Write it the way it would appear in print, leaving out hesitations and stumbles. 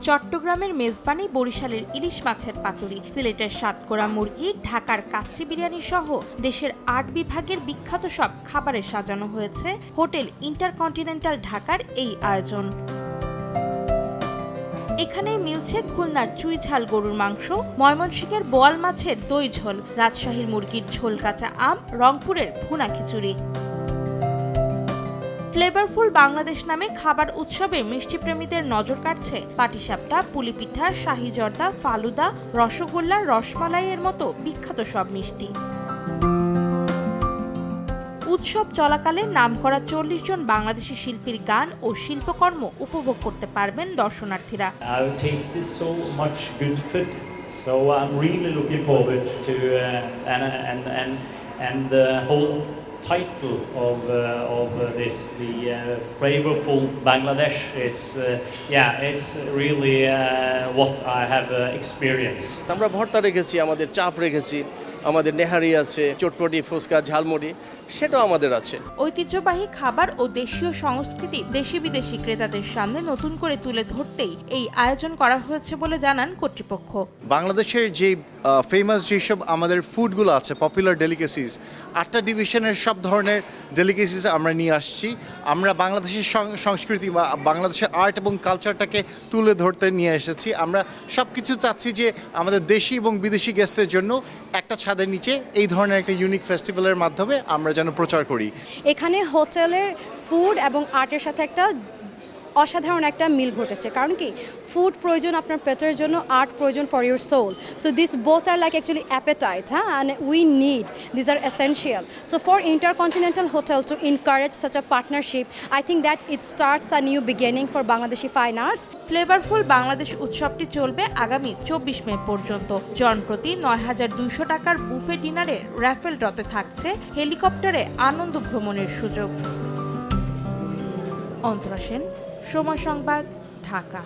চট্টগ্রামের মেজবানি, বরিশালের ইলিশ মাছের পাতুরি, সিলেটের সাতকোরা মুরগি, ঢাকার কাচ্চি বিরিয়ানি সহ দেশের ৮ বিভাগের বিখ্যাত সব খাবারে সাজানো হয়েছে হোটেল ইন্টারকন্টিনেন্টাল ঢাকার এই আয়োজন। এখানে মিলছে খুলনার চুইঝাল গরুর মাংস, ময়মনসিংহের বোয়াল মাছের দই ঝোল, রাজশাহীর মুরগির ঝোল কাঁচা আম, রংপুরের ভুনা খিচুড়ি। ফ্লেভারফুল বাংলাদেশ নামে খাবার উৎসবে মিষ্টি প্রেমীদের নজর কাটছে পাটিসাপটা, পুলিপিঠা, শাহী জর্দা, ফালুদা, রসগোল্লা, রসমালাইয়ের মতো বিখ্যাত সব মিষ্টি। উৎসব চলাকালে নামকরা ৪০ জন বাংলাদেশি শিল্পীর গান ও শিল্পকর্ম উপভোগ করতে পারবেন দর্শনার্থীরা। Title of this, the flavorful Bangladesh. It's really what I have experienced. আমরা ভর্তা রেখেছি, আমাদের চাপ রেখেছি, আমাদের নেহারি আছে, চটপটি, ফুচকা, ঝালমুড়ি সেটাও আমাদের আছে। ঐতিহ্যবাহী খাবার ও দেশীয় সংস্কৃতি দেশি বিদেশি ক্রেতাদের সামনে নতুন করে তুলে ধরতেই এই আয়োজন করা হয়েছে বলে জানান কর্তৃপক্ষ। বাংলাদেশের যে ফেমাস যেসব আমাদের ফুডগুলো আছে, পপুলার ডেলিকেসিস, 8টা ডিভিশনের সব ধরনের ডেলিকেসিস আমরা নিয়ে আসছি। আমরা বাংলাদেশের সংস্কৃতি বা বাংলাদেশের আর্ট এবং কালচারটাকে তুলে ধরতে নিয়ে এসেছি। আমরা সব কিছু চাচ্ছি যে আমাদের দেশি এবং বিদেশি গেস্টদের জন্য একটা ছাদের নিচে এই ধরনের একটা ইউনিক ফেস্টিভ্যালের মাধ্যমে আমরা যেন প্রচার করি। এখানে হোটেলের ফুড এবং আর্টের সাথে একটা অসাধারণ একটা মিল ঘটেছে, কারণ কি ফুড প্রয়োজন আপনার পেটের জন্য, আর্ট প্রয়োজন for your soul. So this both are like actually appetite, and we need this are essential. So for intercontinental hotel to encourage such a partnership, I think that it starts a new beginning for Bangladeshi fine arts. Flavourful Bangladesh উৎসবটি চলবে আগামী ২৪ মে পর্যন্ত। জনপ্রতি ৯,২০০ টাকার buffet ডিনারে raffle ড্রতে থাকছে হেলিকপ্টারে আনন্দ ভ্রমণের সুযোগ। অন্তরা সেন, সময় সংবাদ, ঢাকা।